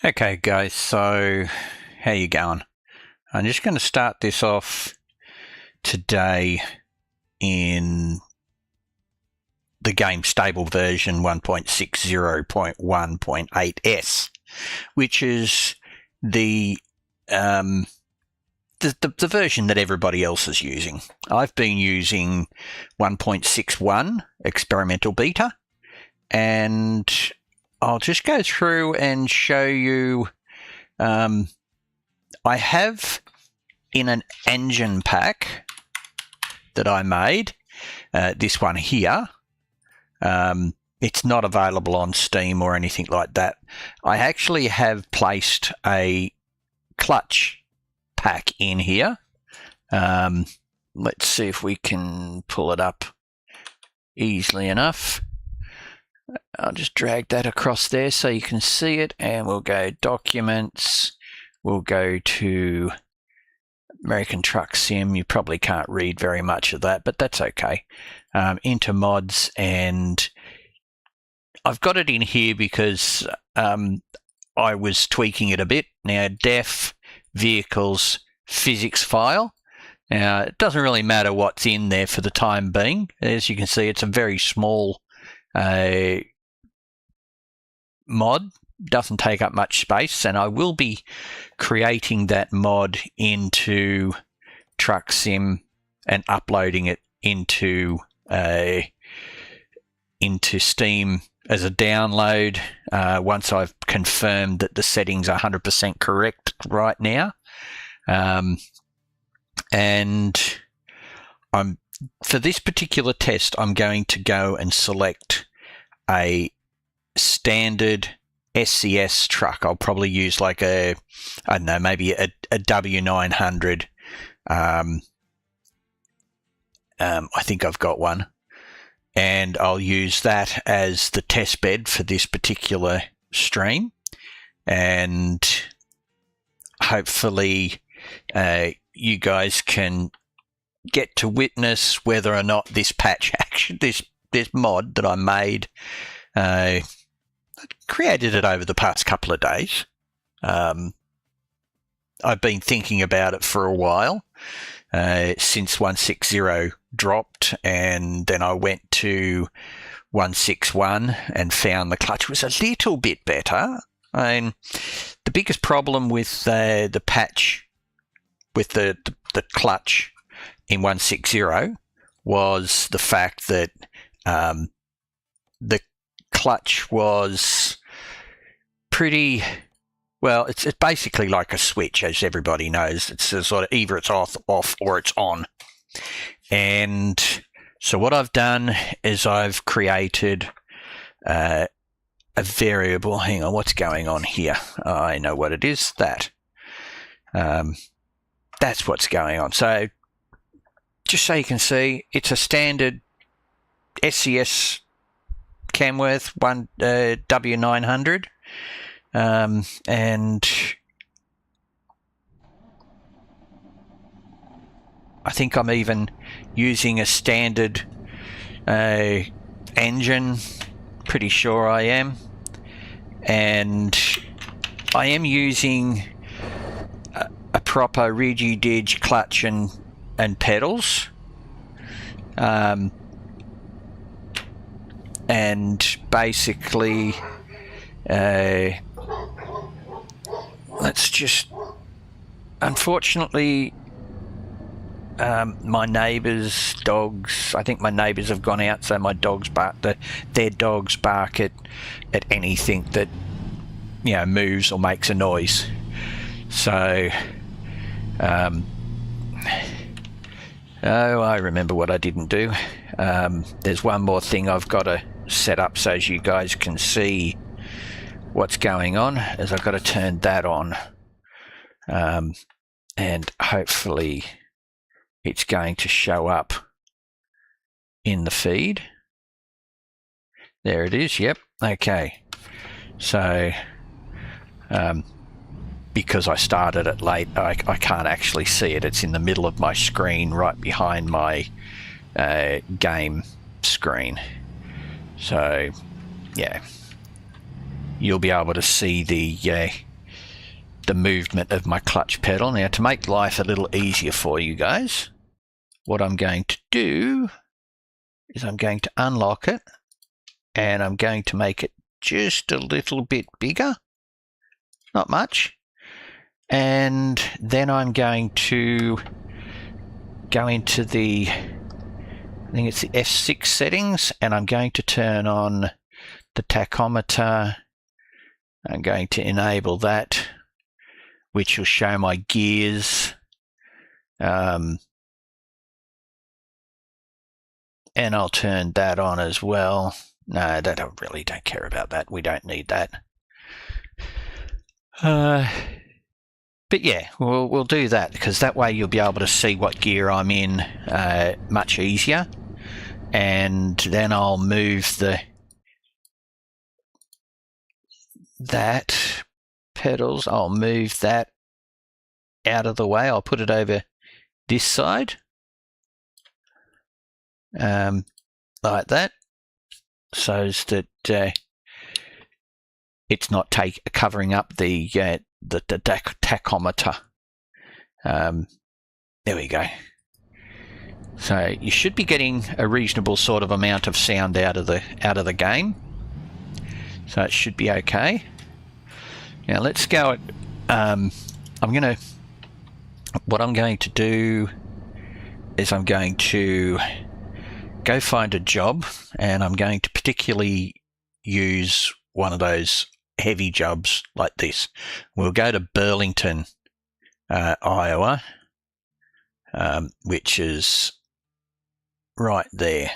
Okay guys, so how you going? I'm just going to start this off today in the game stable version 1.60.1.8s, which is the version that everybody else is using. I've been using 1.61 experimental beta, and I'll just go through and show you. I have in an engine pack that I made, this one here. It's not available on Steam or anything like that. I actually have placed a clutch pack in here. Let's see if we can pull it up easily enough. I'll just drag that across there so you can see it, and we'll go Documents. We'll go to American Truck Sim. You probably can't read very much of that, but that's okay. Into Mods, and I've got it in here because I was tweaking it a bit. Now, Def, Vehicles, Physics file. Now, it doesn't really matter what's in there for the time being. As you can see, it's a very small mod, doesn't take up much space, and I will be creating that mod into Truck Sim and uploading it into Steam as a download once I've confirmed that the settings are 100% correct right now. And for this particular test, I'm going to go and select a standard SCS truck. I'll probably use like I don't know, maybe a W900. I think I've got one. And I'll use that as the test bed for this particular stream. And hopefully you guys can get to witness whether or not this patch action, this mod that I made, created it over the past couple of days. I've been thinking about it for a while, since 1.60 dropped, and then I went to 1.61 and found the clutch was a little bit better. And the biggest problem with the patch with the clutch in 1.60 was the fact that the clutch was pretty well. It's basically like a switch, as everybody knows. It's a sort of either it's off, or it's on. And so what I've done is I've created a variable. Hang on, what's going on here? I know what it is. That's what's going on. So just so you can see, it's a standard SCS Camworth one W900, and I think I'm even using a standard engine. Pretty sure I am, and I am using a proper Rigi-Dig clutch and pedals. And basically, let's just, unfortunately, my neighbours' dogs, I think my neighbours have gone out, so my dogs bark, their dogs bark at anything that, moves or makes a noise. So, I remember what I didn't do. There's one more thing I've got to set up so as you guys can see what's going on, is I've got to turn that on, and hopefully it's going to show up in the feed. There it is. Yep. Okay. So because I started it late, I can't actually see it. It's in the middle of my screen, right behind my game screen. So yeah, you'll be able to see the the movement of my clutch pedal. Now, to make life a little easier for you guys, what I'm going to do is I'm going to unlock it, and I'm going to make it just a little bit bigger, not much, and then I'm going to go into the, I think it's the F6 settings, and I'm going to turn on the tachometer. I'm going to enable that, which will show my gears. And I'll turn that on as well. No, that I really don't care about that. We don't need that. But yeah, we'll do that, because that way you'll be able to see what gear I'm in much easier. And then I'll move that pedals. I'll move that out of the way. I'll put it over this side, like that, so that it's not covering up the tachometer. There we go. So you should be getting a reasonable sort of amount of sound out of the game. So it should be okay. Now let's go at. What I'm going to do is I'm going to go find a job, and I'm going to particularly use one of those heavy jobs like this. We'll go to Burlington, Iowa, which is right there.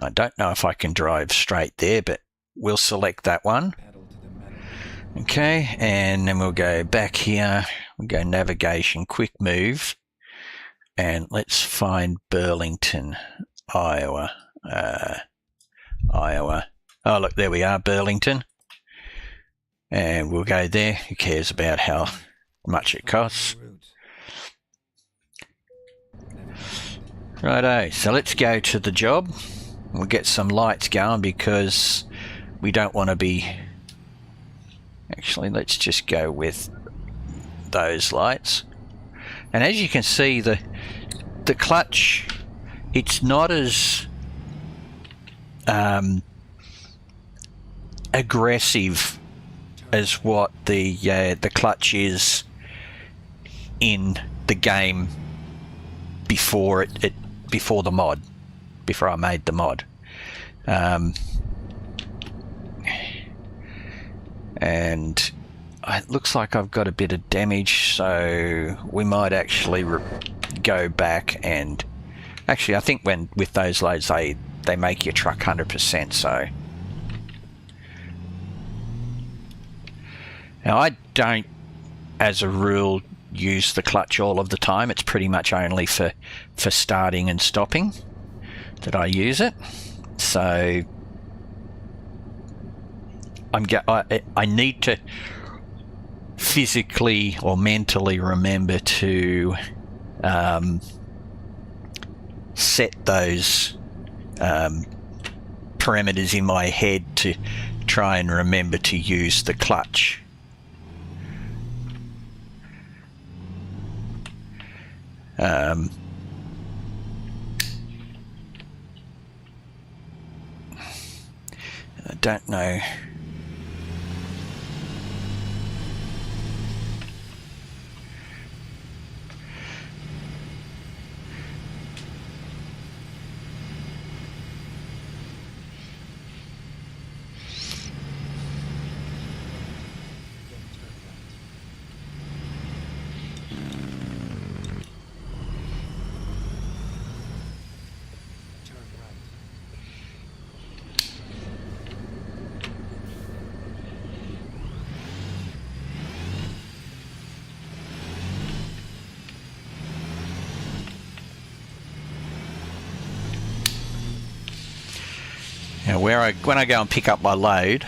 I don't know if I can drive straight there, but we'll select that one. Okay, and then we'll go back here. We'll go navigation, quick move, and let's find Burlington, Iowa. Iowa. Oh, look, there we are, Burlington. And we'll go there. Who cares about how much it costs? Righto, so let's go to the job. We'll get some lights going, because we don't want to be... Actually, let's just go with those lights. And as you can see, the clutch, it's not as aggressive as what the clutch in the game before before the mod, before I made the mod. And it looks like I've got a bit of damage, so we might actually go back and actually, I think with those loads they make your truck 100%. So now I don't, as a rule, use the clutch all of the time. It's pretty much only for starting and stopping that I use it. So I need to physically or mentally remember to set those parameters in my head to try and remember to use the clutch. I don't know. Now, when I go and pick up my load,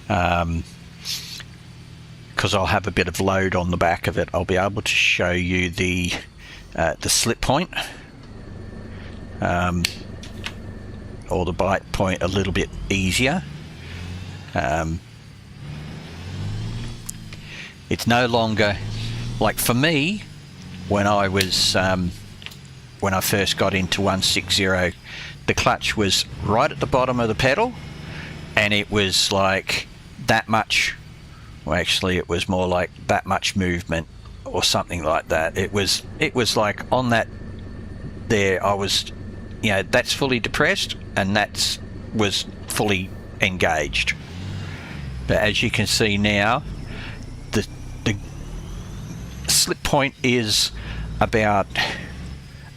because I'll have a bit of load on the back of it, I'll be able to show you the slip point, or the bite point a little bit easier. It's no longer, like for me, when I was when I first got into 160, the clutch was right at the bottom of the pedal, and it was like that much. Well, actually, it was more like that much movement or something like that. It was like on that there, I was, you know, that's fully depressed and that's was fully engaged. But as you can see now, the slip point is about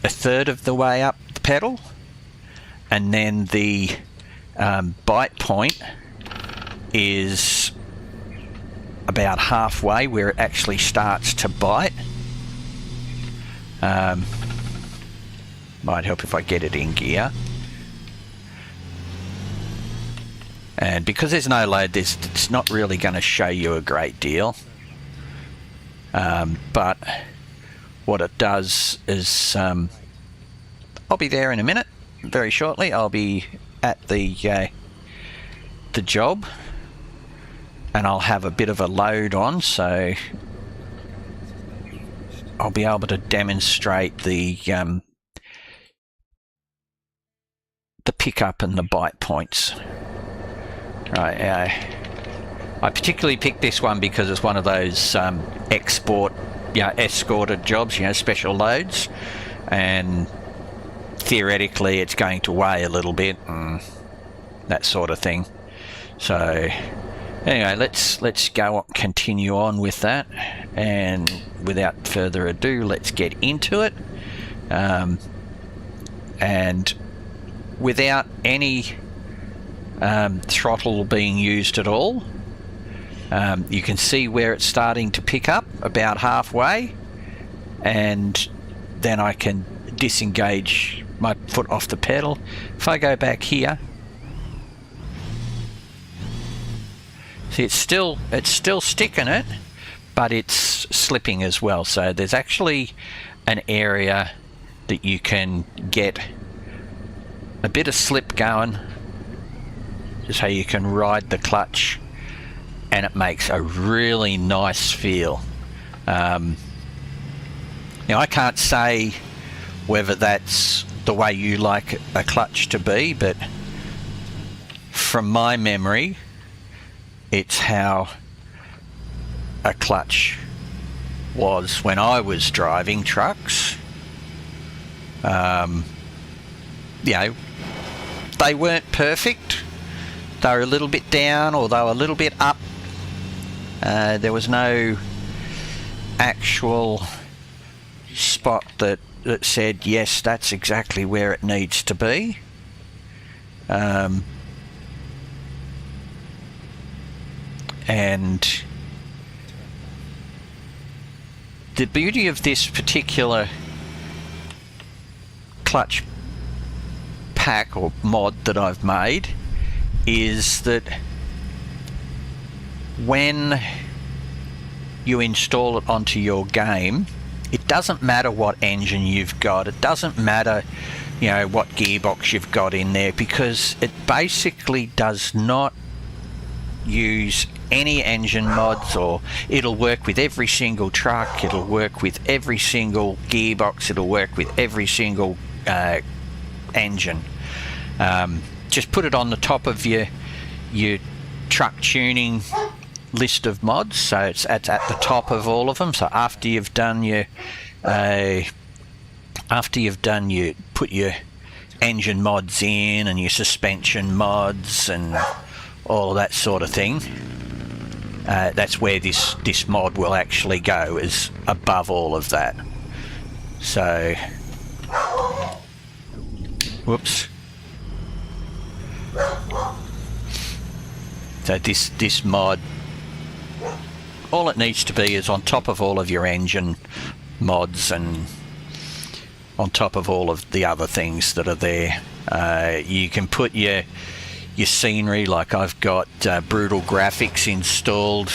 a third of the way up the pedal, and then the bite point is about halfway where it actually starts to bite. Might help if I get it in gear. And because there's no load, it's not really going to show you a great deal. But what it does is, I'll be there in a minute, very shortly. I'll be at the job, and I'll have a bit of a load on, so I'll be able to demonstrate the pickup and the bite points. Right, I particularly picked this one because it's one of those export, escorted jobs, special loads, and theoretically it's going to weigh a little bit and that sort of thing. So anyway, let's continue on with that, and without further ado, let's get into it. And without any throttle being used at all, you can see where it's starting to pick up about halfway, and then I can disengage my foot off the pedal. If I go back here, see, it's still sticking it, but it's slipping as well. So there's actually an area that you can get a bit of slip going, just how you can ride the clutch, and it makes a really nice feel. Now I can't say whether that's the way you like a clutch to be, but from my memory, it's how a clutch was when I was driving trucks. They weren't perfect. They were a little bit down, or they were a little bit up. There was no actual spot that said, yes, that's exactly where it needs to be. And the beauty of this particular clutch pack or mod that I've made is that when you install it onto your game, it doesn't matter what engine you've got, it doesn't matter what gearbox you've got in there, because it basically does not use any engine mods, or it'll work with every single truck, it'll work with every single gearbox, it'll work with every single engine. Just put it on the top of your truck tuning list of mods, so it's at the top of all of them. So after you've done your put your engine mods in, and your suspension mods and all of that sort of thing, that's where this mod will actually go, is above all of that. So whoops. So this mod, all it needs to be is on top of all of your engine mods and on top of all of the other things that are there. You can put your scenery, like I've got brutal graphics installed,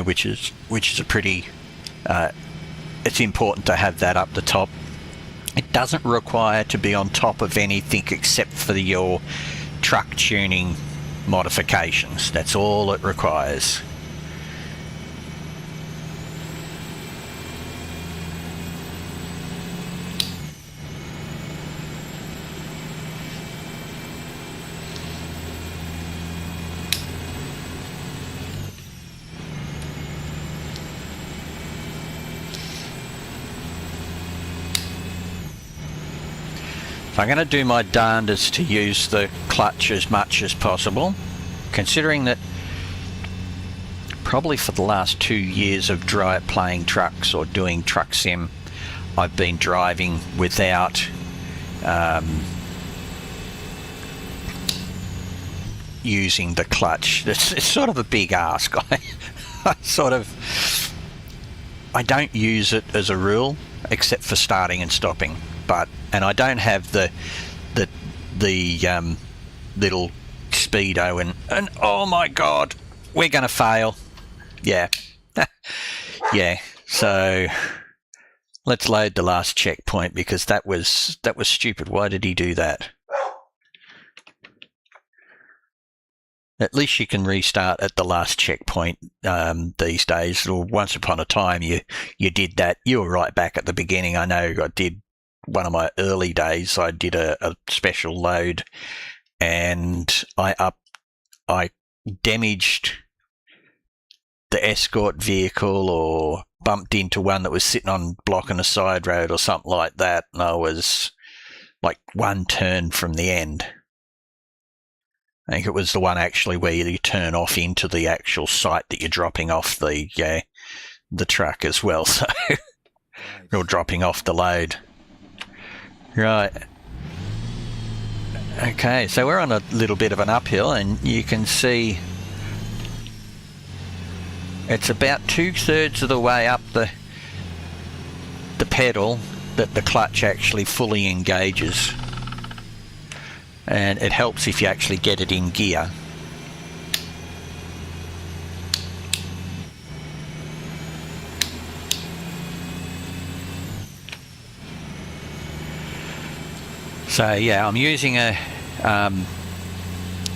which is a pretty, it's important to have that up the top. It doesn't require to be on top of anything except for your truck tuning modifications. That's all it requires. I'm going to do my darndest to use the clutch as much as possible, considering that probably for the last 2 years of playing trucks or doing truck sim, I've been driving without using the clutch. It's sort of a big ask. I don't use it as a rule, except for starting and stopping. And I don't have the little speedo and oh my god, we're gonna fail. Yeah. Yeah. So let's load the last checkpoint, because that was stupid. Why did he do that? At least you can restart at the last checkpoint these days. Or once upon a time, you did that. You were right back at the beginning. I know I did one of my early days. I did a special load, and I damaged the escort vehicle or bumped into one that was sitting on blocking a side road or something like that, and I was like one turn from the end. I think it was the one actually where you turn off into the actual site that you're dropping off the truck as well. So you're dropping off the load. Right. Okay, so we're on a little bit of an uphill, and you can see it's about 2/3 of the way up the pedal that the clutch actually fully engages. And it helps if you actually get it in gear. So yeah, I'm using a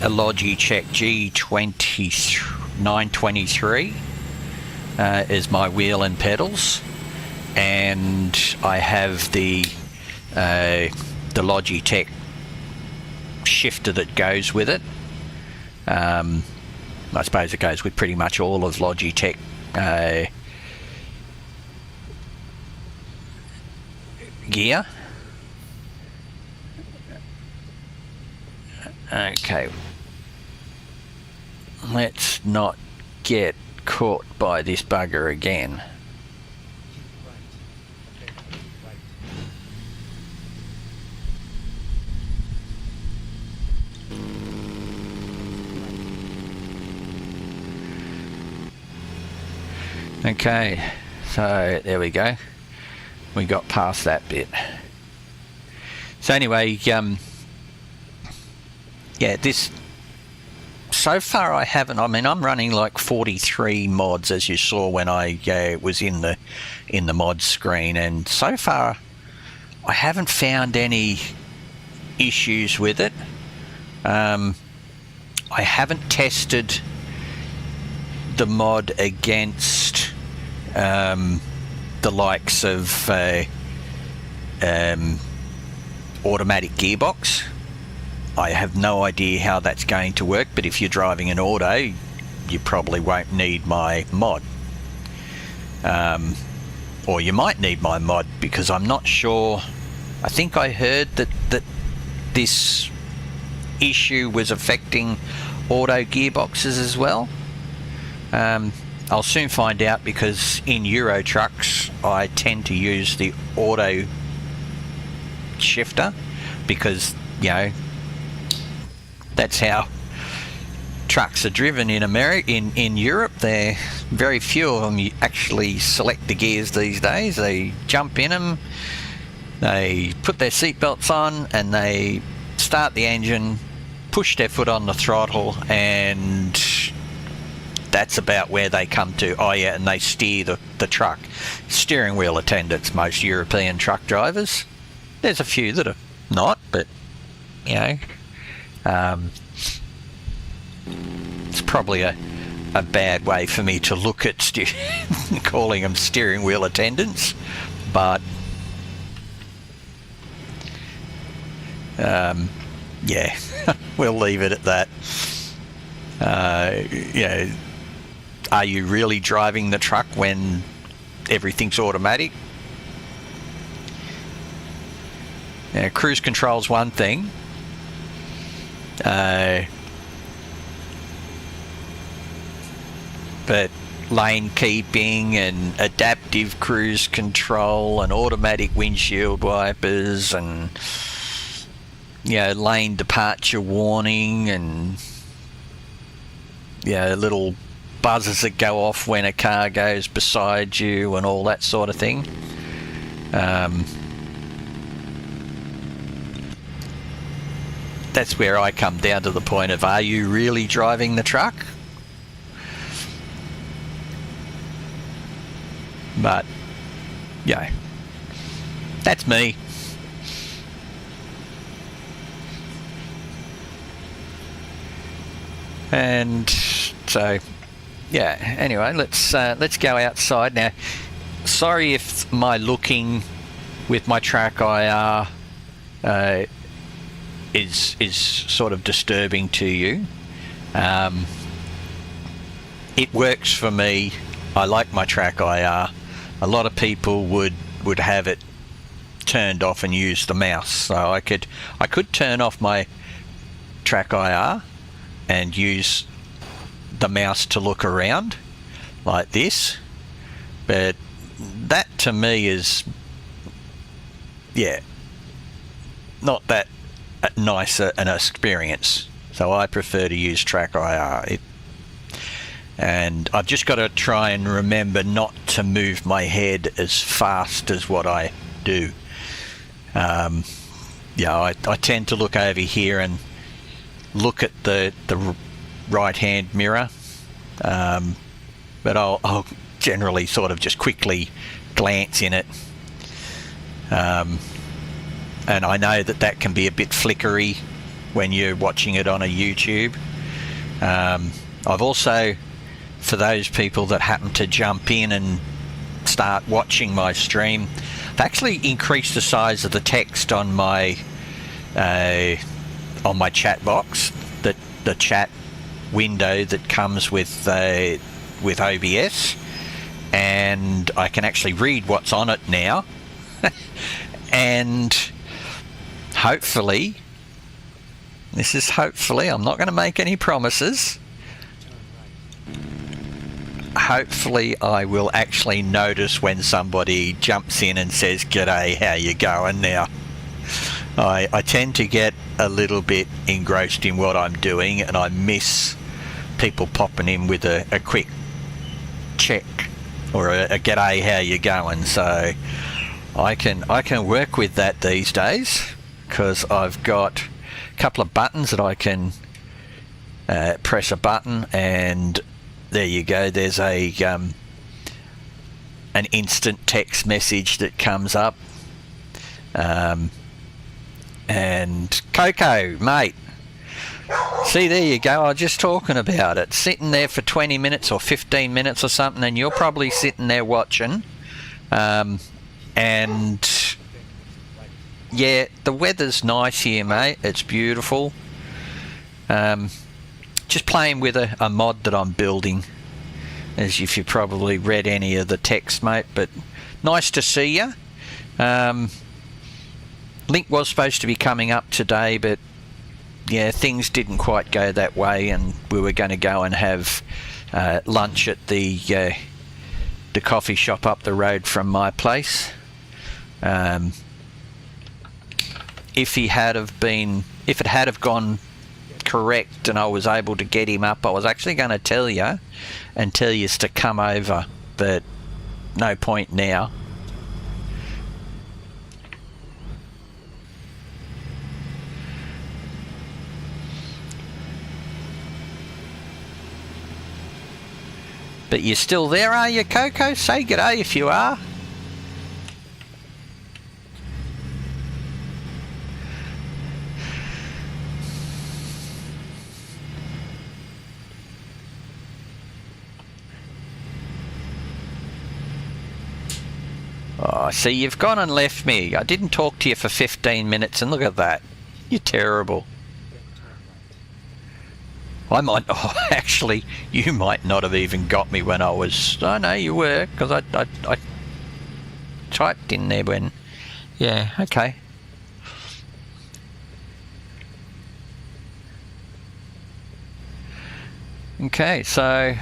Logitech G923 as my wheel and pedals, and I have the Logitech shifter that goes with it. I suppose it goes with pretty much all of Logitech gear. Okay, let's not get caught by this bugger again. Okay, so there we go. We got past that bit. So anyway, yeah, this so far I haven't. I mean, I'm running like 43 mods, as you saw when I was in the mod screen, and so far I haven't found any issues with it. I haven't tested the mod against the likes of automatic gearbox. I have no idea how that's going to work, but if you're driving an auto, you probably won't need my mod. Or you might need my mod, because I'm not sure. I think I heard that this issue was affecting auto gearboxes as well. I'll soon find out, because in Euro trucks I tend to use the auto shifter, because that's how trucks are driven in America. In Europe, they're very few of them actually select the gears these days. They jump in them, they put their seatbelts on, and they start the engine, push their foot on the throttle, and that's about where they come to. Oh yeah, and they steer the truck. Steering wheel attendants, most European truck drivers. There's a few that are not, but it's probably a bad way for me to look at calling them steering wheel attendants, but yeah, we'll leave it at that. Are you really driving the truck when everything's automatic? Now, cruise control's one thing. But lane keeping and adaptive cruise control and automatic windshield wipers and, you know, lane departure warning and, you know, little buzzers that go off when a car goes beside you and all that sort of thing. That's where I come down to the point of, are you really driving the truck? But, yeah, that's me. And so, yeah, anyway, let's go outside now. Sorry if my looking with my track IR is sort of disturbing to you. It works for me. I like my track IR. A lot of people would have it turned off and use the mouse. So I could turn off my track IR and use the mouse to look around like this. But that to me is, yeah, not that nice an experience. So I prefer to use track IR. And I've just got to try and remember not to move my head as fast as what I do. Yeah, I tend to look over here and look at the right-hand mirror, but I'll generally sort of just quickly glance in it. And I know that can be a bit flickery when you're watching it on a YouTube. I've also, for those people that happen to jump in and start watching my stream, I've actually increased the size of the text on my chat box, the chat window that comes with OBS, and I can actually read what's on it now. And hopefully, I'm not going to make any promises. Hopefully I will actually notice when somebody jumps in and says, "G'day, how you going?" Now, I tend to get a little bit engrossed in what I'm doing, and I miss people popping in with a quick check or a "G'day, how you going?" So I can work with that these days, because I've got a couple of buttons that I can press a button, and there you go. There's an instant text message that comes up. And Coco, mate, see, there you go. I was just talking about it. Sitting there for 20 minutes or 15 minutes or something, and you're probably sitting there watching. And yeah, the weather's nice here, mate. It's beautiful. Just playing with a mod that I'm building, as if you probably read any of the text, mate. But nice to see you. Link was supposed to be coming up today, but yeah, things didn't quite go that way, and we were going to go and have lunch at the coffee shop up the road from my place. If it had have gone correct and I was able to get him up, I was actually going to tell you to come over, but no point now. But you're still there, are you, Coco? Say g'day if you are. Oh, see, you've gone and left me. I didn't talk to you for 15 minutes, and look at that. You're terrible. Actually, you might not have even got me when I was... I know you were, because I typed in there when... Yeah, okay. Okay, so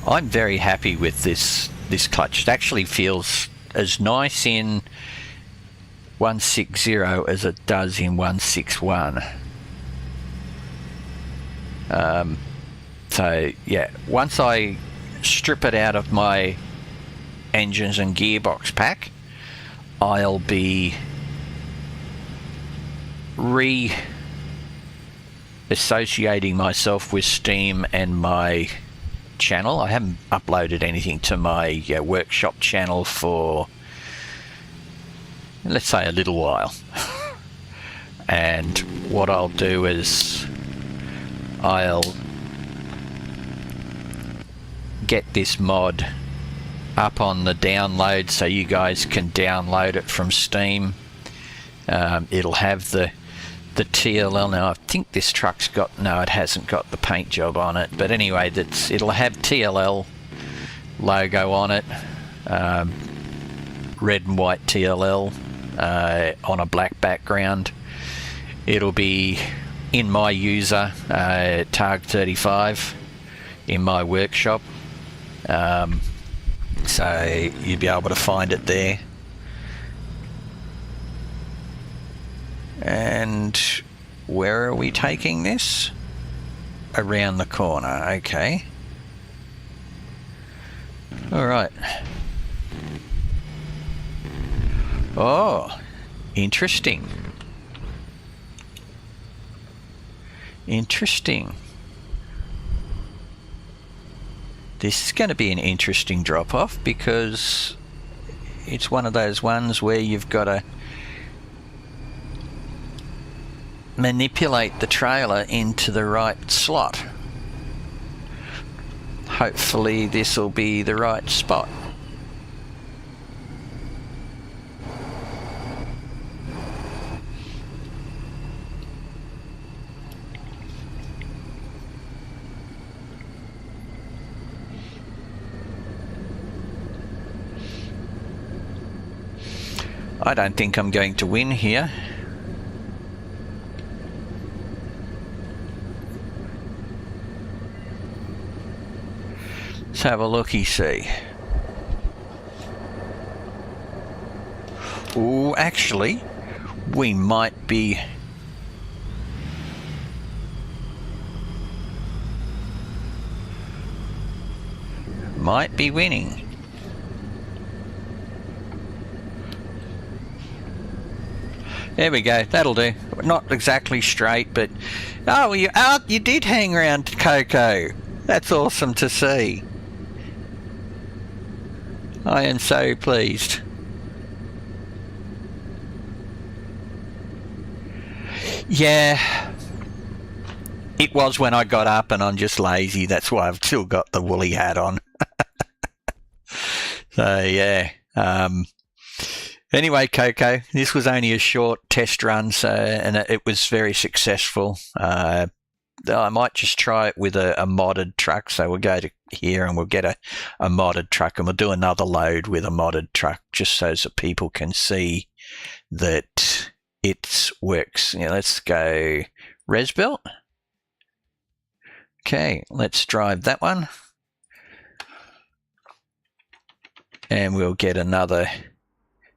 I'm very happy with this clutch. It actually feels as nice in 160 as it does in 161. So yeah, once I strip it out of my engines and gearbox pack, I'll be associating myself with Steam and my channel. I haven't uploaded anything to my workshop channel for, let's say, a little while. And what I'll do is I'll get this mod up on the download so you guys can download it from Steam. It'll have the TLL. Now I think this truck's got, no, it hasn't got the paint job on it, but anyway, it'll have TLL logo on it, red and white TLL on a black background. It'll be in my user Targ 35 in my workshop, so you'll be able to find it there. And where are we taking this? Around the corner, okay. All right. Oh, interesting. Interesting. This is going to be an interesting drop-off because it's one of those ones where you've got to manipulate the trailer into the right slot. Hopefully this will be the right spot. I don't think I'm going to win here. Let's have a looky-see. Oh, actually, we might be... winning. There we go, that'll do. Not exactly straight, but... Oh, you did hang around, Coco. That's awesome to see. I am so pleased. Yeah. It was when I got up and I'm just lazy. That's why I've still got the woolly hat on. So, yeah. Anyway, Coco, this was only a short test run, so and it was very successful. I might just try it with a modded truck. So we'll go to here and we'll get a modded truck and we'll do another load with a modded truck just so that people can see that it works. Yeah, let's go Resbuilt. Okay, let's drive that one. And we'll get another...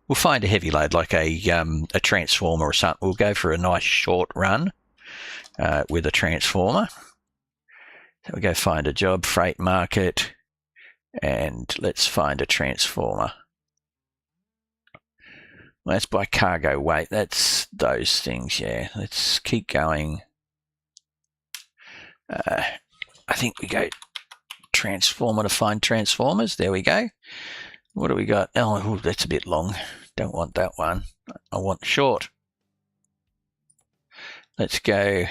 We'll find a heavy load like a transformer or something. We'll go for a nice short run with a transformer. So we'll go find a job, freight market, and let's find a transformer. Well, that's by cargo weight. That's those things, yeah. Let's keep going. I think we go transformer to find transformers. There we go. What do we got? Oh, that's a bit long. Don't want that one. I want short. Let's go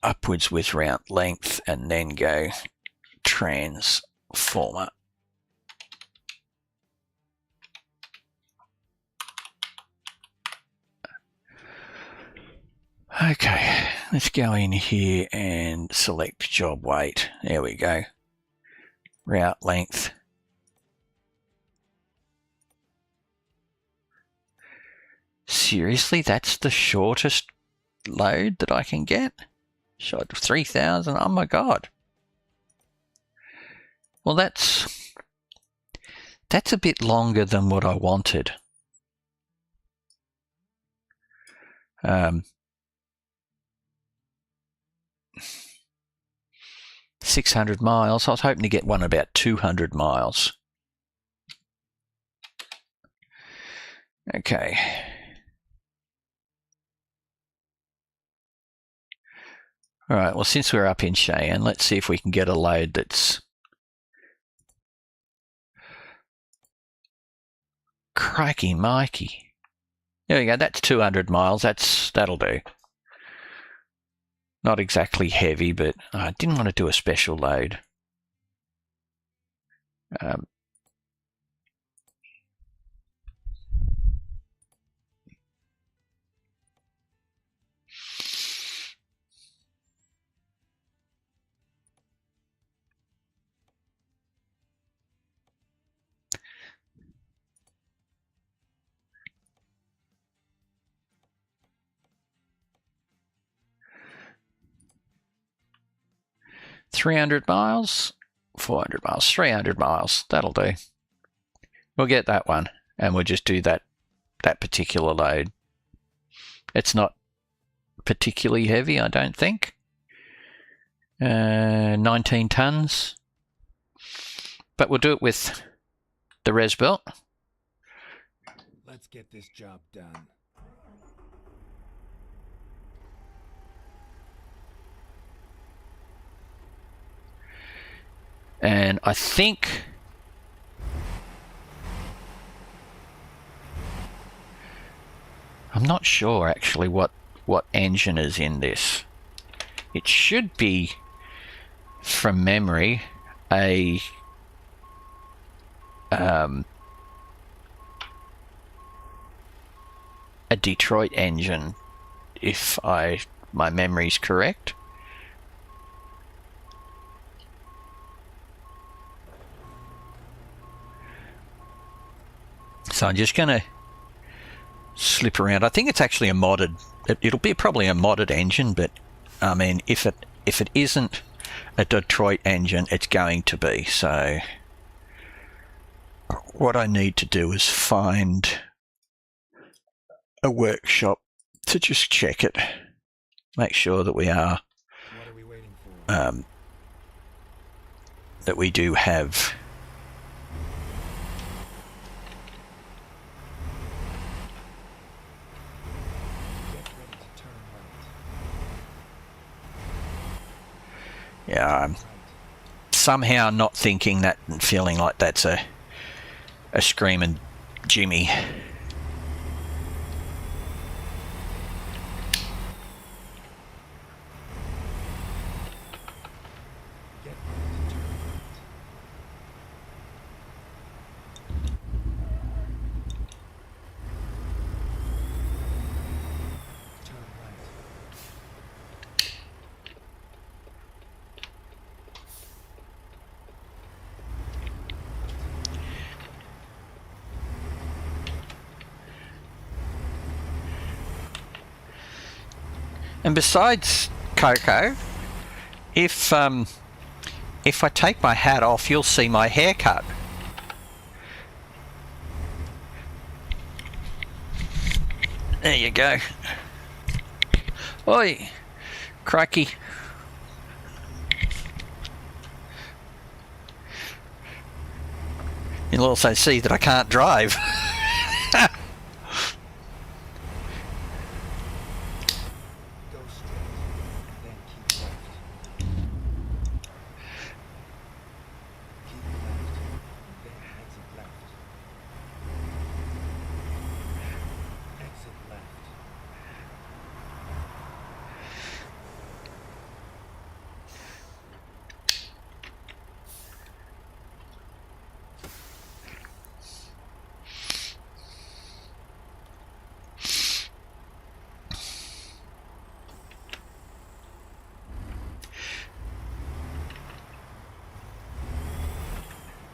upwards with round length and then go transformer. Okay, let's go in here and select job weight. There we go. Route length. Seriously, that's the shortest load that I can get? Shot 3,000. Oh my god. Well, that's a bit longer than what I wanted. 600 miles. I was hoping to get one about 200 miles. Okay. All right, well, since we're up in Cheyenne, let's see if we can get a load that's... Crikey Mikey. There we go, that's 200 miles. That'll do. Not exactly heavy, but I didn't want to do a special load. 300 miles, 400 miles, 300 miles. That'll do. We'll get that one, and we'll just do that particular load. It's not particularly heavy, I don't think. 19 tons. But we'll do it with the res belt. Let's get this job done. And I think I'm not sure actually what engine is in this. It should be, from memory, a Detroit engine, if my memory's correct. So I'm just going to slip around. I think it's actually a modded. It'll be probably a modded engine, but I mean, if it isn't a Detroit engine, it's going to be. So what I need to do is find a workshop to just check it, make sure that we are. What are we waiting for? That we do have. Yeah, I'm somehow not thinking that and feeling like that's a screaming Jimmy. And besides, Coco, if I take my hat off, you'll see my haircut. There you go. Oi, crikey. You'll also see that I can't drive.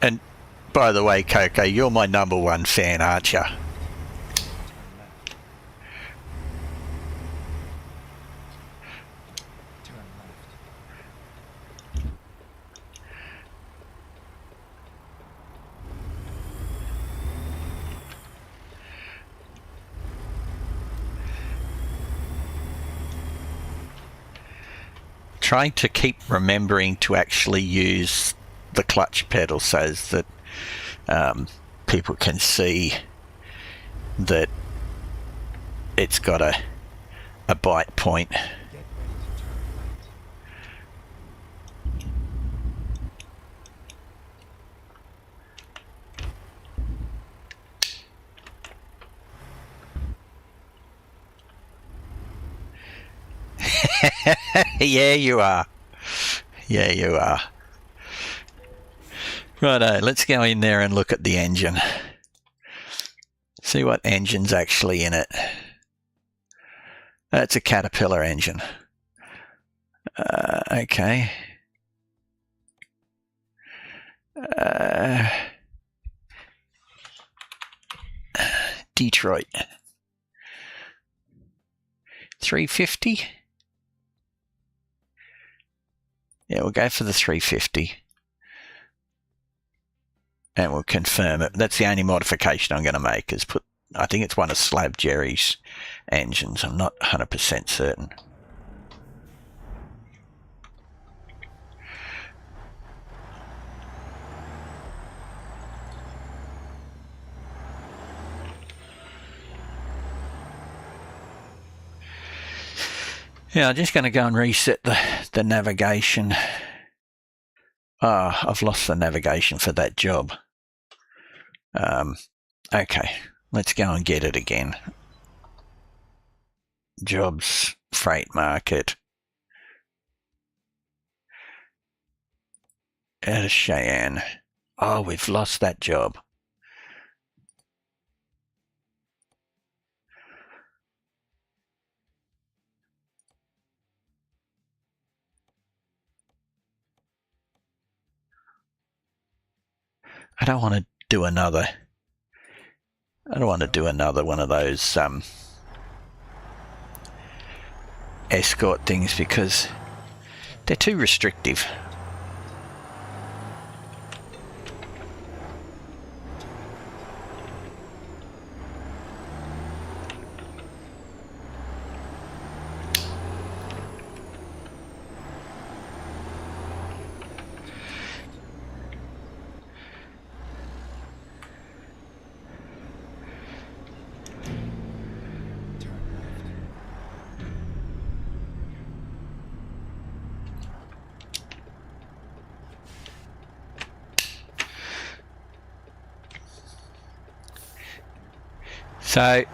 And by the way, Coco, you're my #1 fan, aren't you? trying to keep remembering to actually use the clutch pedal so that people can see that it's got a bite point. Get ready to turn right. Yeah, you are. Yeah, you are. Righto, let's go in there and look at the engine. See what engine's actually in it. That's a Caterpillar engine. Okay. Detroit. 350. Yeah, we'll go for the 350. And we'll confirm it. That's the only modification I'm going to make is put, I think it's one of Slab Jerry's engines. I'm not 100% certain. Yeah, I'm just going to go and reset the navigation. I've lost the navigation for that job. Okay, let's go and get it again. Jobs, freight market. Out of Cheyenne. Oh, we've lost that job. I don't want to do another. I don't want to do another one of those escort things because they're too restrictive. So,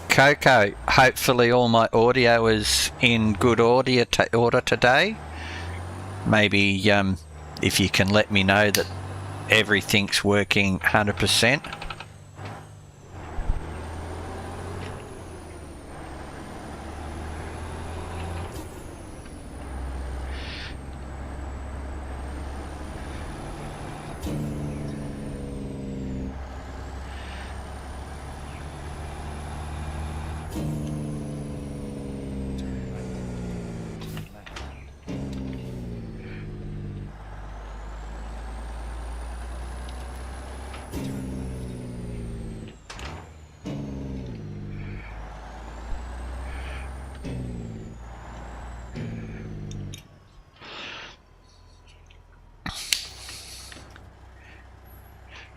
Coco, hopefully all my audio is in good order today. Maybe if you can let me know that everything's working 100%.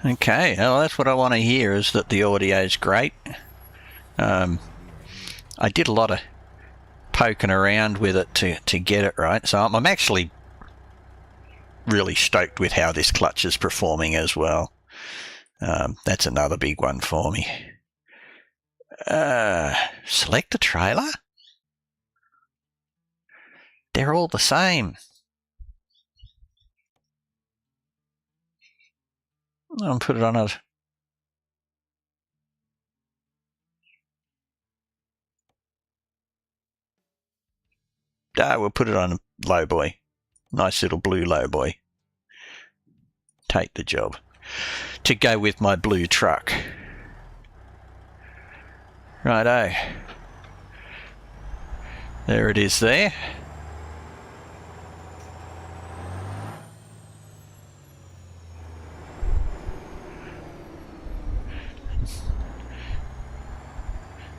Okay, well, that's what I want to hear, is that the audio is great. I did a lot of poking around with it to get it right, so I'm actually really stoked with how this clutch is performing as well. That's another big one for me. Select a trailer? They're all the same. I'll put it on a... we'll put it on a low boy. Nice little blue low boy. Take the job. To go with my blue truck. Righto. There it is there.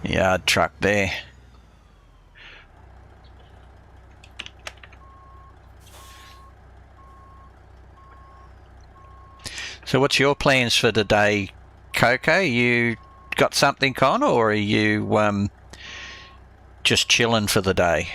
Yard truck there. So what's your plans for today, Coco? You got something on, or are you just chilling for the day?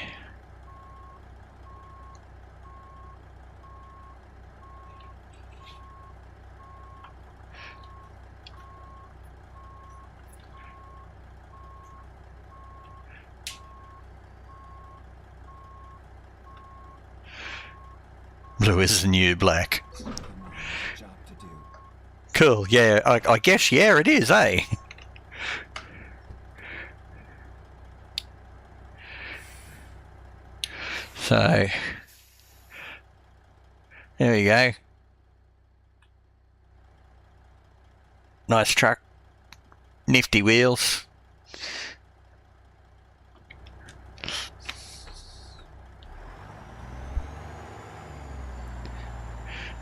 Blue is the new black. Job to do. Cool, yeah, I guess, yeah, it is, eh? So, there we go. Nice truck. Nifty wheels.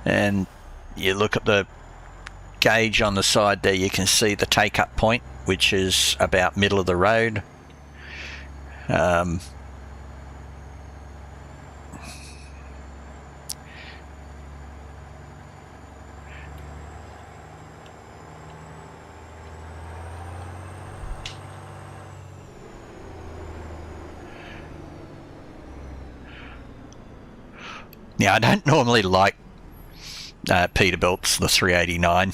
And you look at the gauge on the side there, you can see the take-up point, which is about middle of the road. Yeah, I don't normally like Peterbilt's, the 389.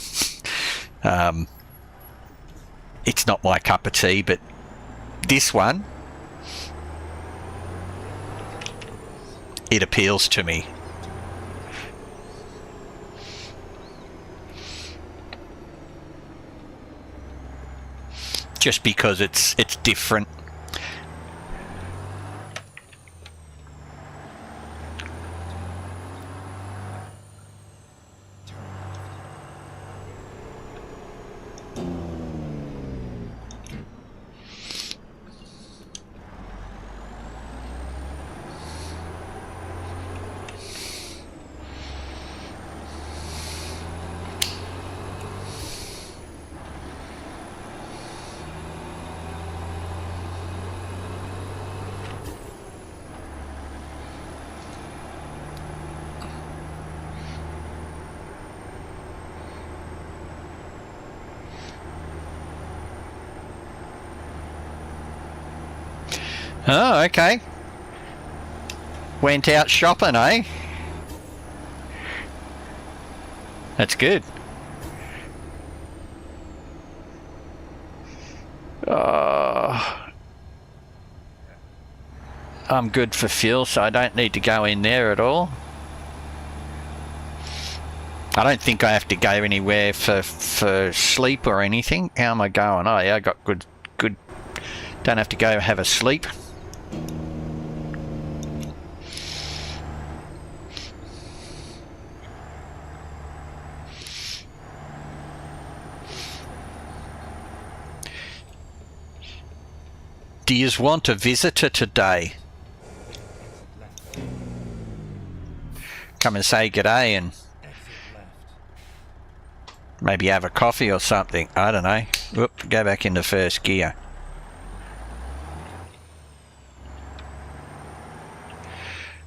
It's not my cup of tea, but this one, it appeals to me. Just because it's different. Oh, okay. Went out shopping, eh? That's good. I'm good for fuel, so I don't need to go in there at all. I don't think I have to go anywhere for sleep or anything. How am I going? Oh yeah, I got good. Don't have to go have a sleep. Do you want a visitor today? Come and say g'day and maybe have a coffee or something. I don't know. Whoop, go back into first gear.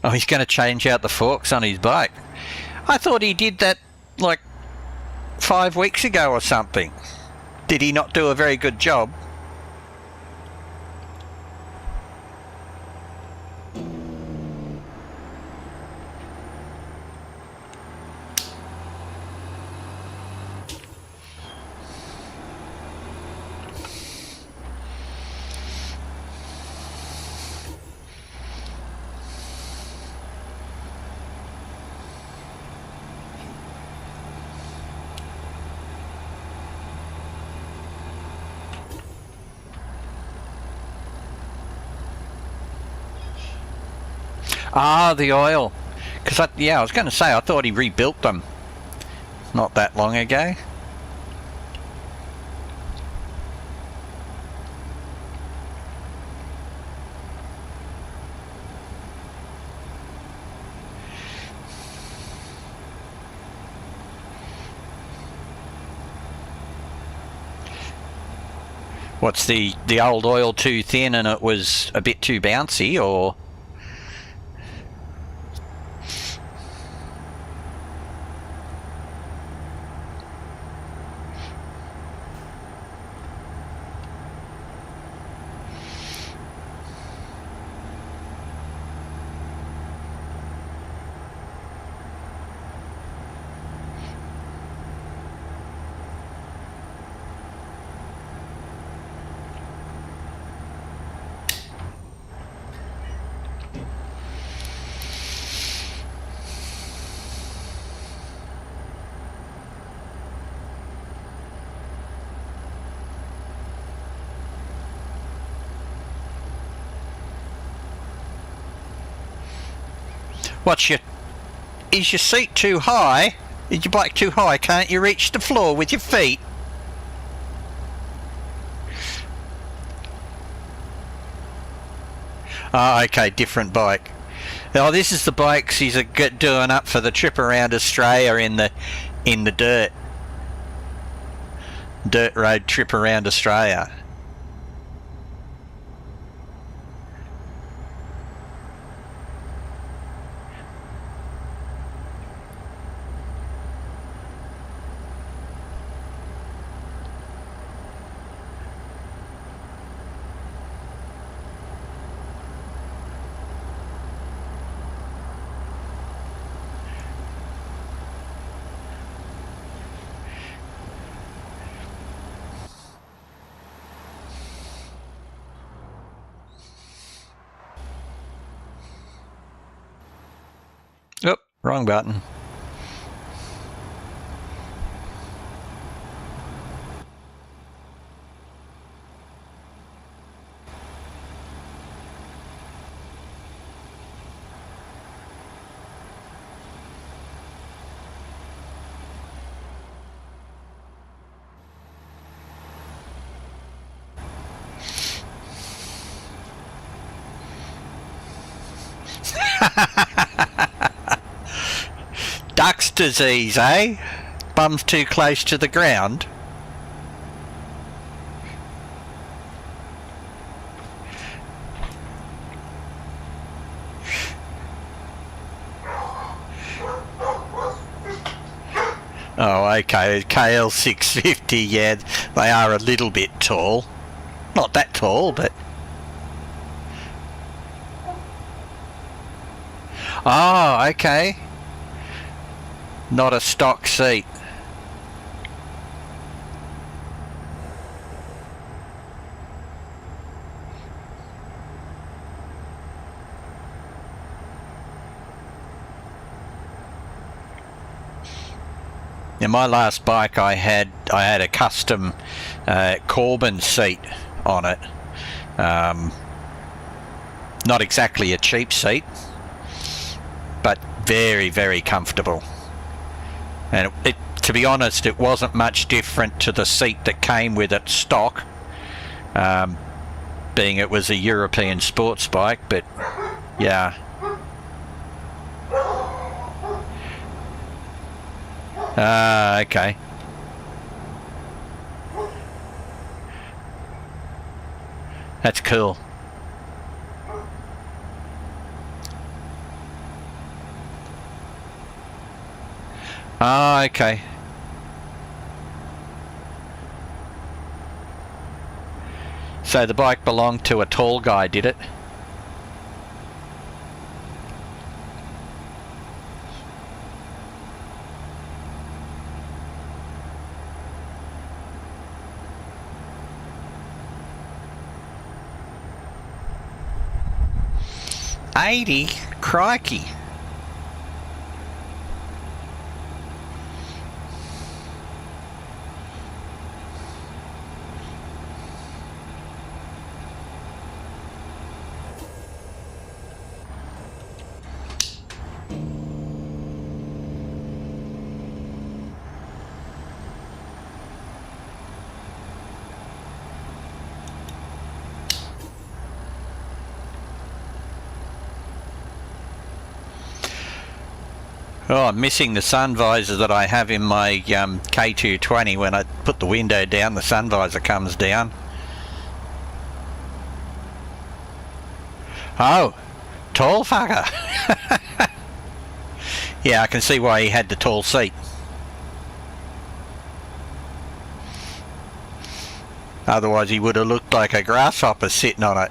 Oh, he's going to change out the forks on his bike. I thought he did that like 5 weeks ago or something. Did he not do a very good job? Ah, the oil. Because, I was going to say, I thought he rebuilt them not that long ago. What's the old oil too thin and it was a bit too bouncy, or? Is your seat too high? Is your bike too high? Can't you reach the floor with your feet? Oh, okay, different bike. Oh, this is the bikes he's doing up for the trip around Australia in the dirt road trip around Australia. Oh, wrong button. Duck's disease, eh? Bum's too close to the ground. Oh, okay, KL 650, yeah, they are a little bit tall. Not that tall, but... Oh, okay. Not a stock seat. In my last bike I had a custom Corbin seat on it. Not exactly a cheap seat, but very, very comfortable. And to be honest, it wasn't much different to the seat that came with it stock, being it was a European sports bike, but yeah. Okay. That's cool. Ah, okay. So the bike belonged to a tall guy, did it? $80? Crikey. Oh, I'm missing the sun visor that I have in my K220. When I put the window down, the sun visor comes down. Oh, tall fucker. Yeah, I can see why he had the tall seat. Otherwise he would have looked like a grasshopper sitting on it.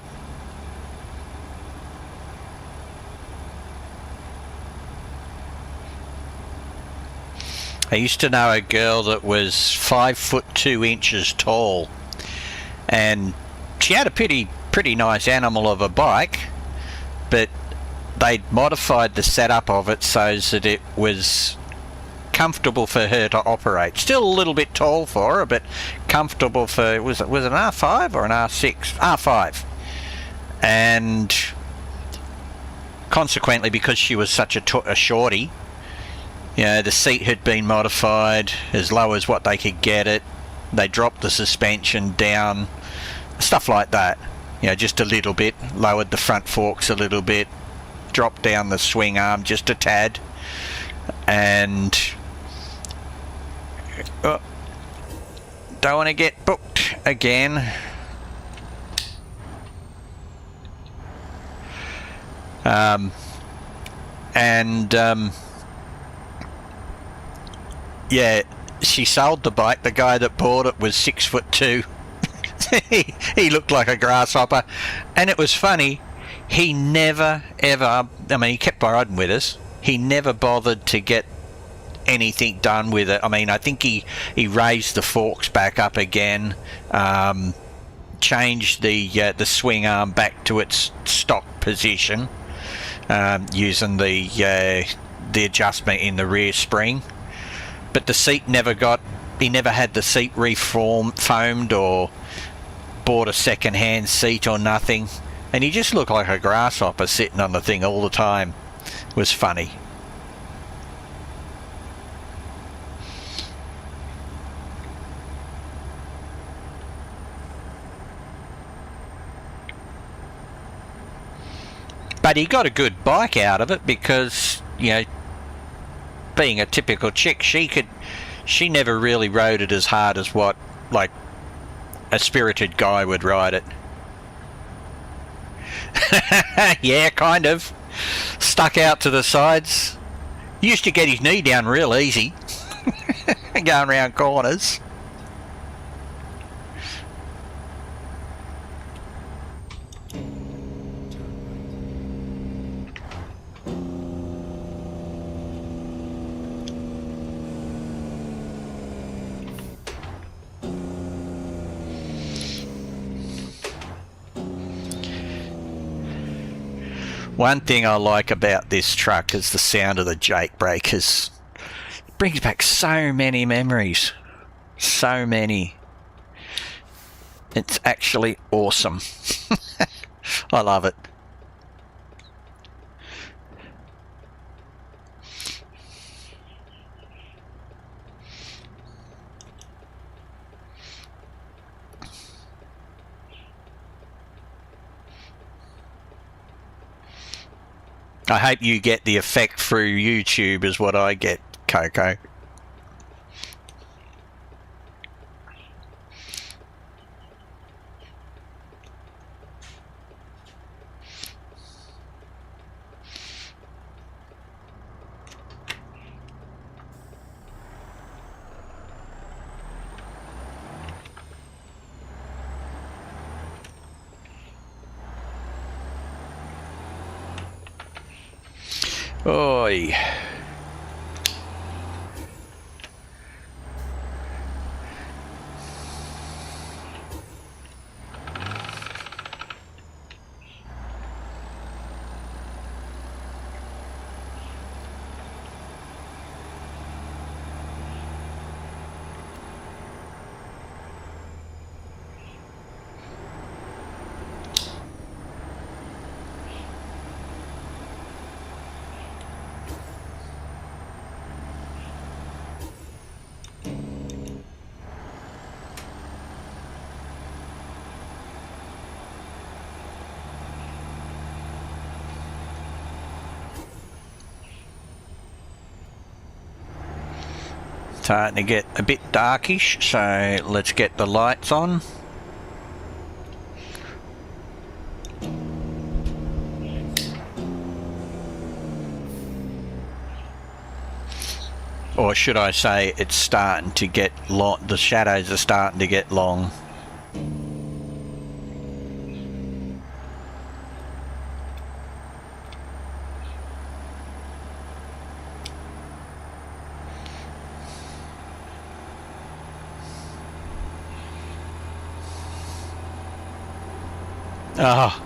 I used to know a girl that was 5'2" tall, and she had a pretty nice animal of a bike, but they'd modified the setup of it so that it was comfortable for her to operate. Still a little bit tall for her, but comfortable for, was it an R5 or an R6? R5. And consequently, because she was such a shorty, you know, the seat had been modified as low as what they could get it. They dropped the suspension down, stuff like that. You know, just a little bit, lowered the front forks a little bit, dropped down the swing arm just a tad, and don't want to get booked again. Yeah, she sold the bike. The guy that bought it was 6'2". he looked like a grasshopper, and it was funny. He never ever, I mean, he kept riding with us. He never bothered to get anything done with it. I mean, I think he raised the forks back up again, changed the swing arm back to its stock position, using the adjustment in the rear spring. But the seat he never had the seat foamed or bought a second-hand seat or nothing. And he just looked like a grasshopper sitting on the thing all the time. It was funny. But he got a good bike out of it because, you know, being a typical chick, she never really rode it as hard as what, like, a spirited guy would ride it. Yeah, kind of. Stuck out to the sides. Used to get his knee down real easy. Going around corners. One thing I like about this truck is the sound of the Jake breakers. It brings back so many memories. So many. It's actually awesome. I love it. I hope you get the effect through YouTube is what I get, Coco. Oi. Starting to get a bit darkish, so let's get the lights on. Or should I say it's starting to get long, the shadows are starting to get long. Oh.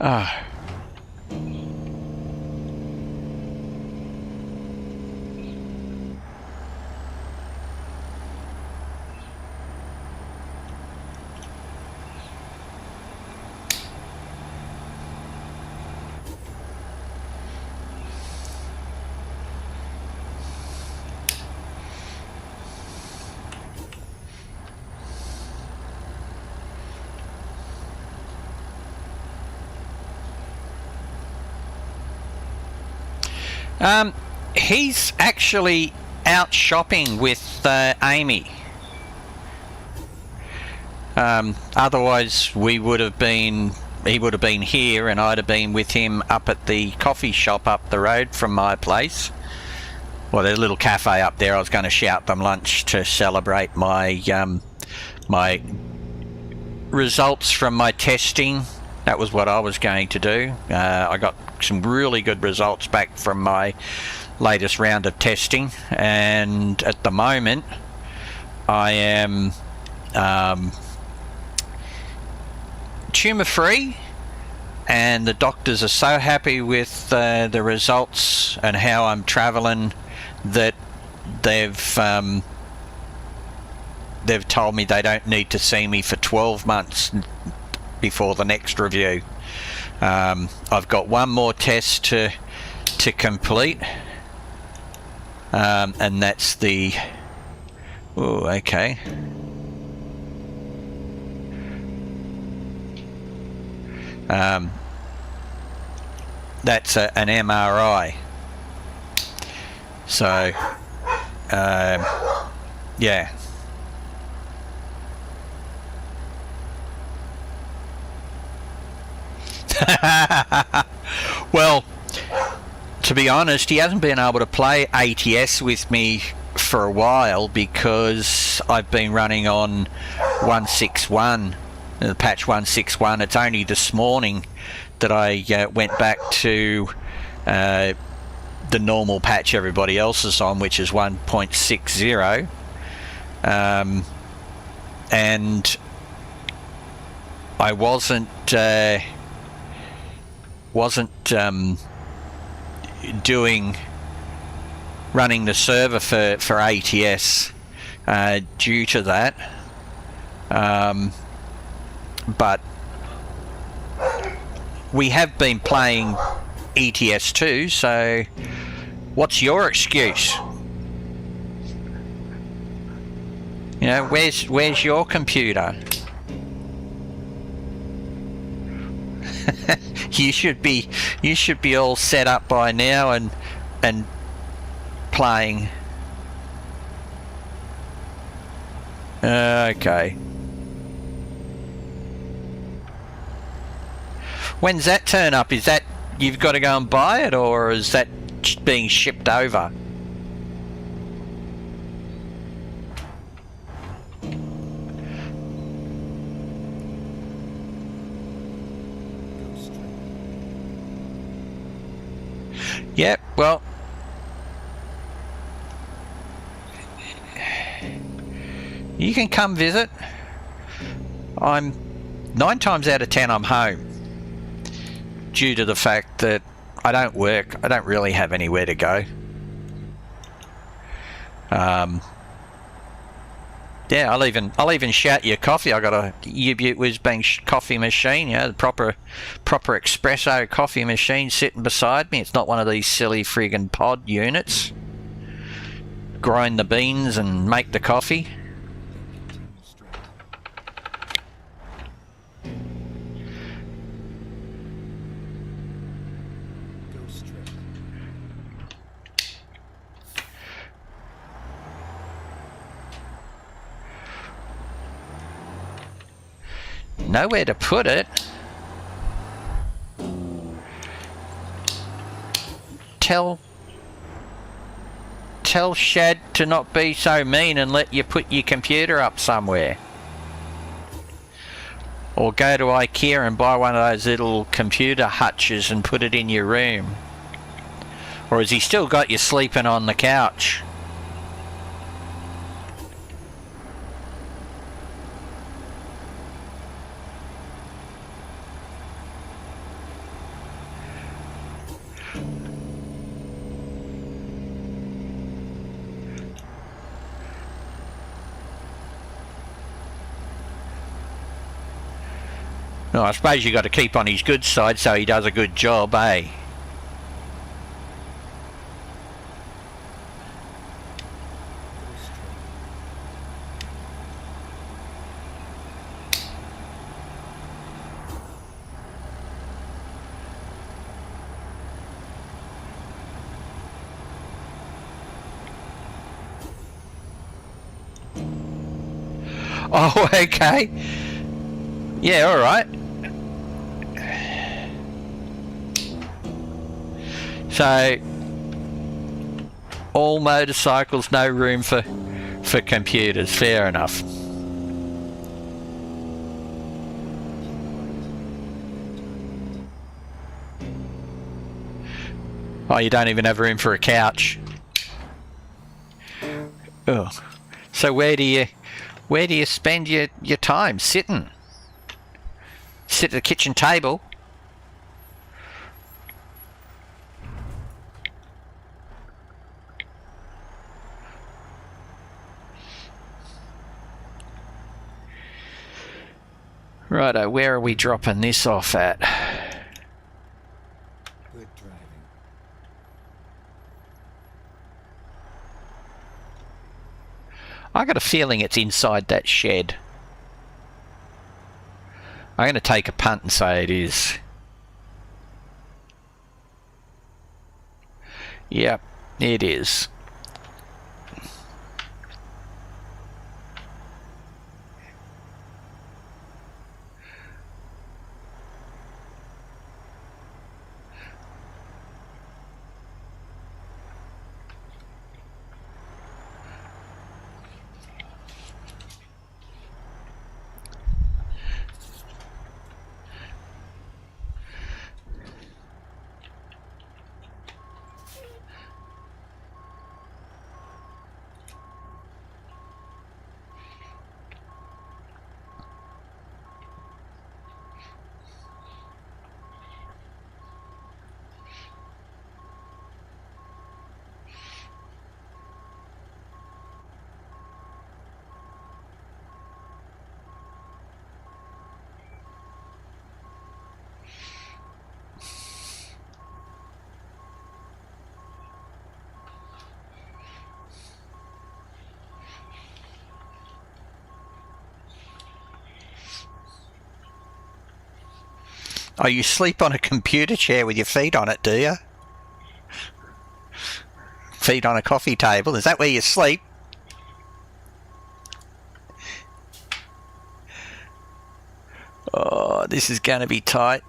Ah. He's actually out shopping with Amy. Otherwise, he would have been here, and I'd have been with him up at the coffee shop up the road from my place. Well, there's a little cafe up there. I was going to shout them lunch to celebrate my my results from my testing. That was what I was going to do. I got some really good results back from my latest round of testing, and at the moment I am tumour free, and the doctors are so happy with the results and how I'm travelling that they've told me they don't need to see me for 12 months before the next review. I've got one more test to complete, and that's the okay. That's an MRI. So yeah. Well, to be honest, he hasn't been able to play ATS with me for a while because I've been running on 161, the patch 161. It's only this morning that I went back to the normal patch everybody else is on, which is 1.60, and I wasn't running the server for ATS due to that, but we have been playing ETS too, so what's your excuse? You know, where's your computer? you should be all set up by now and playing. Okay. When's that turn up? Is that you've got to go and buy it, or is that being shipped over? Yep, well, you can come visit. I'm 9 times out of 10 I'm home, due to the fact that I don't work. I don't really have anywhere to go. Yeah, I'll even shout you coffee. I got a U-Butte Whiz Bang coffee machine, you know, the proper espresso coffee machine sitting beside me. It's not one of these silly friggin' pod units. Grind the beans and make the coffee. Nowhere to put it. Tell Shad to not be so mean and let you put your computer up somewhere. Or go to IKEA and buy one of those little computer hutches and put it in your room. Or has he still got you sleeping on the couch? Well, I suppose you got to keep on his good side so he does a good job, eh? Go straight. Oh, okay. Yeah, all right. So, all motorcycles, no room for computers. Fair enough. Oh, you don't even have room for a couch. Oh. So where do you spend your time? Sitting? Sit at the kitchen table? Righto, where are we dropping this off at? Good driving. I got a feeling it's inside that shed. I'm going to take a punt and say it is. Yep, it is. Oh, you sleep on a computer chair with your feet on it, do you? Feet on a coffee table. Is that where you sleep? Oh, this is going to be tight.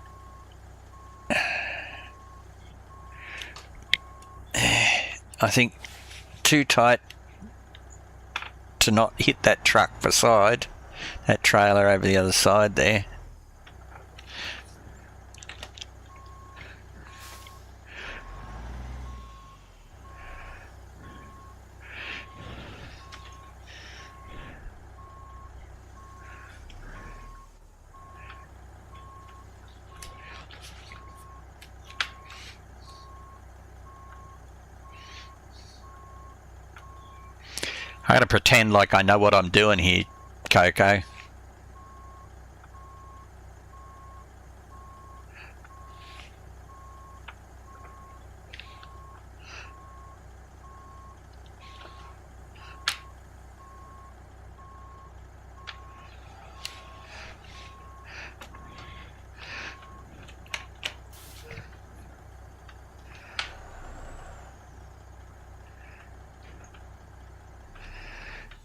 I think too tight to not hit that truck beside that trailer over the other side there. I'm going to pretend like I know what I'm doing here, Coco.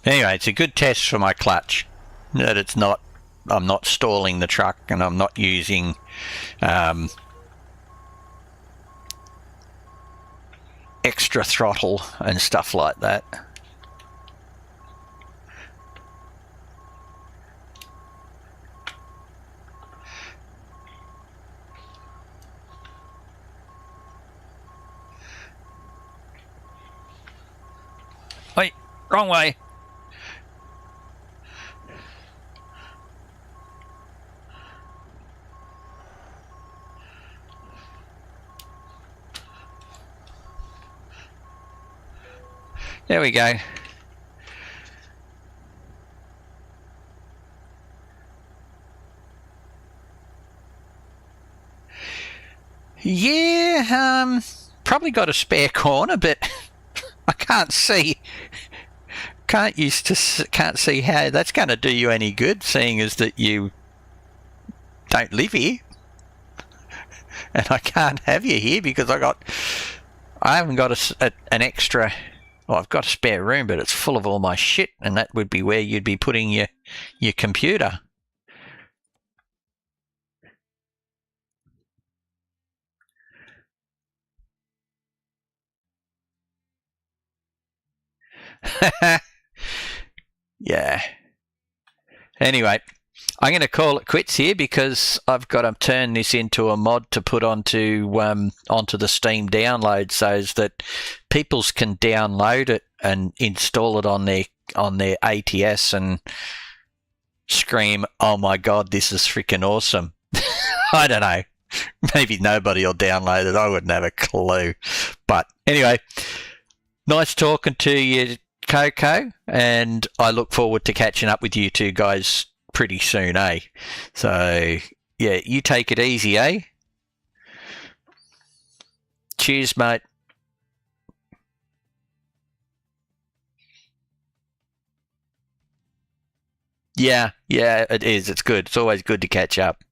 Anyway, it's a good test for my clutch. That it's not, I'm not stalling the truck and I'm not using extra throttle and stuff like that. Wait, wrong way. There we go. Yeah, probably got a spare corner, but I can't see how that's going to do you any good, seeing as that you don't live here, and I can't have you here because I haven't got an extra. Well, I've got a spare room, but it's full of all my shit, and that would be where you'd be putting your computer. Yeah. Anyway, I'm going to call it quits here because I've got to turn this into a mod to put onto the Steam download so that peoples can download it and install it on their ATS and scream, "Oh my god, this is freaking awesome!" I don't know. Maybe nobody will download it. I wouldn't have a clue. But anyway, nice talking to you, Coco, and I look forward to catching up with you two guys pretty soon, eh? So, yeah, you take it easy, eh? Cheers, mate. Yeah, it is. It's good. It's always good to catch up.